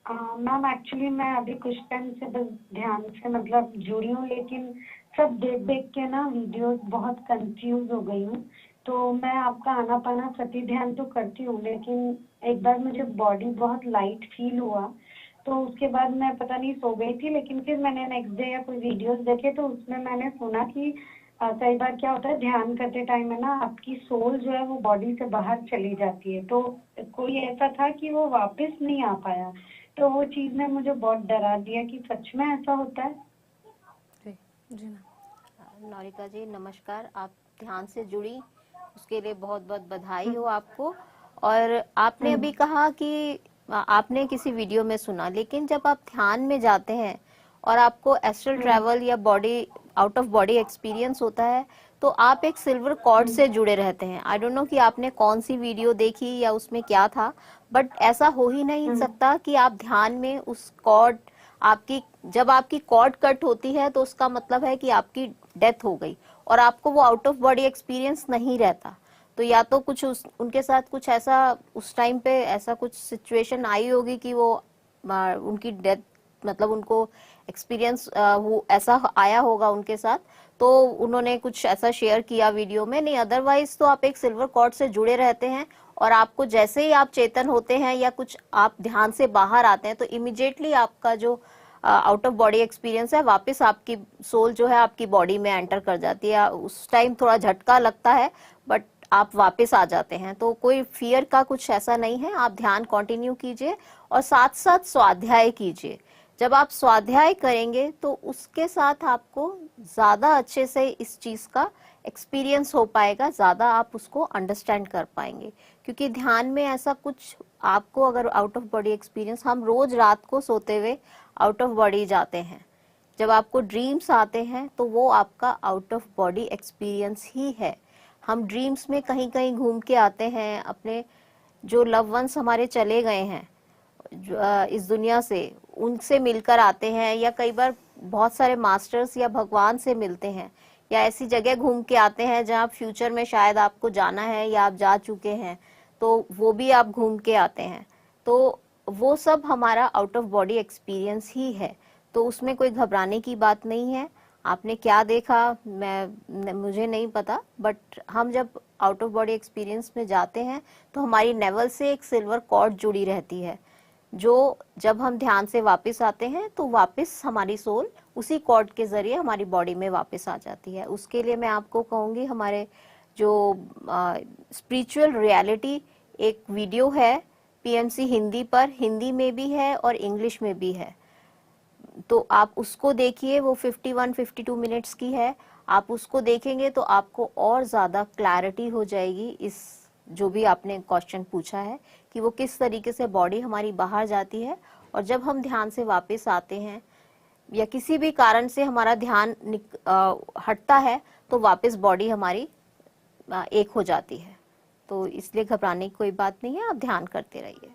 Ma'am actually मैं अभी कुछ टाइम से बस ध्यान से मतलब जुड़ी हूँ, लेकिन सब देख देख के ना वीडियोस बहुत कंफ्यूज हो गई हूँ। तो मैं आपका आनापाना सती ध्यान तो करती हूँ, लेकिन एक बार मुझे बॉडी बहुत लाइट फील हुआ, तो उसके बाद मैं पता नहीं सो गई थी, लेकिन फिर मैंने नेक्स्ट डे या कोई वीडियोस देखे तो उसमें मैंने सुना कि कई बार क्या होता है ध्यान करते टाइम है ना, आपकी सोल जो है वो बॉडी से बाहर चली जाती है। तो कोई ऐसा था कि वो वापस नहीं आ पाया, तो वो चीज ने मुझे बहुत डरा दिया कि सच में ऐसा होता है। जी जी मैम। नौरिका जी नमस्कार, आप ध्यान से जुड़ी उसके लिए बहुत बहुत बधाई हो आपको। और आपने अभी हम्म। कहा कि आपने किसी वीडियो में सुना, लेकिन जब आप ध्यान में जाते हैं और आपको एस्ट्रल हम्म। ट्रैवल या body out of body experience होता है, तो आप एक सिल्वर कॉर्ड हम्म। से जुड़े रहते हैं। आई डोंट नो कि आपने कौन सी वीडियो देखी या उसमें क्या था, बट ऐसा हो ही नहीं हम्म। सकता कि आप ध्यान में उस कॉर्ड आपकी, जब आपकी कॉर्ड कट होती है तो उसका मतलब है कि आपकी डेथ हो गई और आपको वो आउट ऑफ बॉडी एक्सपीरियंस नहीं रहता। तो या तो कुछ उनके साथ कुछ ऐसा उस टाइम पे ऐसा कुछ सिचुएशन आई होगी कि वो उनकी डेथ, मतलब उनको एक्सपीरियंस वो ऐसा आया होगा उनके साथ, तो उन्होंने कुछ ऐसा शेयर किया वीडियो में। नहीं, अदरवाइज तो आप एक सिल्वर कॉर्ड से जुड़े रहते हैं और आपको जैसे ही आप चेतन होते हैं या कुछ आप ध्यान से बाहर आते हैं तो इमिडिएटली आपका जो आउट ऑफ बॉडी एक्सपीरियंस है वापस आपकी सोल जो है आपकी बॉडी में एंटर कर जाती है। उस टाइम थोड़ा झटका लगता है बट आप वापस आ जाते हैं। तो कोई फियर का कुछ ऐसा नहीं है, आप ध्यान कंटिन्यू कीजिए और साथ साथ स्वाध्याय कीजिए। जब आप स्वाध्याय करेंगे तो उसके साथ आपको ज्यादा अच्छे से इस चीज का एक्सपीरियंस हो पाएगा, ज्यादा आप उसको अंडरस्टैंड कर पाएंगे। क्योंकि ध्यान में ऐसा कुछ आपको अगर आउट ऑफ बॉडी एक्सपीरियंस, हम रोज रात को सोते हुए आउट ऑफ बॉडी जाते हैं, जब आपको ड्रीम्स आते हैं तो वो आपका आउट ऑफ बॉडी एक्सपीरियंस ही है। हम ड्रीम्स में कहीं कहीं घूम के आते हैं, अपने जो लव वंस हमारे चले गए हैं इस दुनिया से, उनसे मिलकर आते हैं, या कई बार बहुत सारे मास्टर्स या भगवान से मिलते हैं, या ऐसी जगह घूम के आते हैं जहाँ फ्यूचर में शायद आपको जाना है या आप जा चुके हैं, तो वो भी आप घूम के आते हैं। तो वो सब हमारा आउट ऑफ बॉडी एक्सपीरियंस ही है, तो उसमें कोई घबराने की बात नहीं है। आपने क्या देखा मुझे नहीं पता, बट हम जब आउट ऑफ बॉडी एक्सपीरियंस में जाते हैं तो हमारी नेवल से एक सिल्वर कॉर्ड जुड़ी रहती है, जो जब हम ध्यान से वापस आते हैं तो वापस हमारी सोल उसी कॉर्ड के जरिए हमारी बॉडी में वापस आ जाती है। उसके लिए मैं आपको कहूंगी, हमारे जो स्पिरिचुअल रियलिटी एक वीडियो है पीएमसी हिंदी पर, हिंदी में भी है और इंग्लिश में भी है, तो आप उसको देखिए। वो 51-52 मिनट्स की है। आप उसको देखेंगे तो आपको और ज्यादा क्लैरिटी हो जाएगी इस जो भी आपने क्वेश्चन पूछा है कि वो किस तरीके से बॉडी हमारी बाहर जाती है, और जब हम ध्यान से वापस आते हैं या किसी भी कारण से हमारा ध्यान हटता है तो वापस बॉडी हमारी एक हो जाती है। तो इसलिए घबराने की कोई बात नहीं है, आप ध्यान करते रहिए।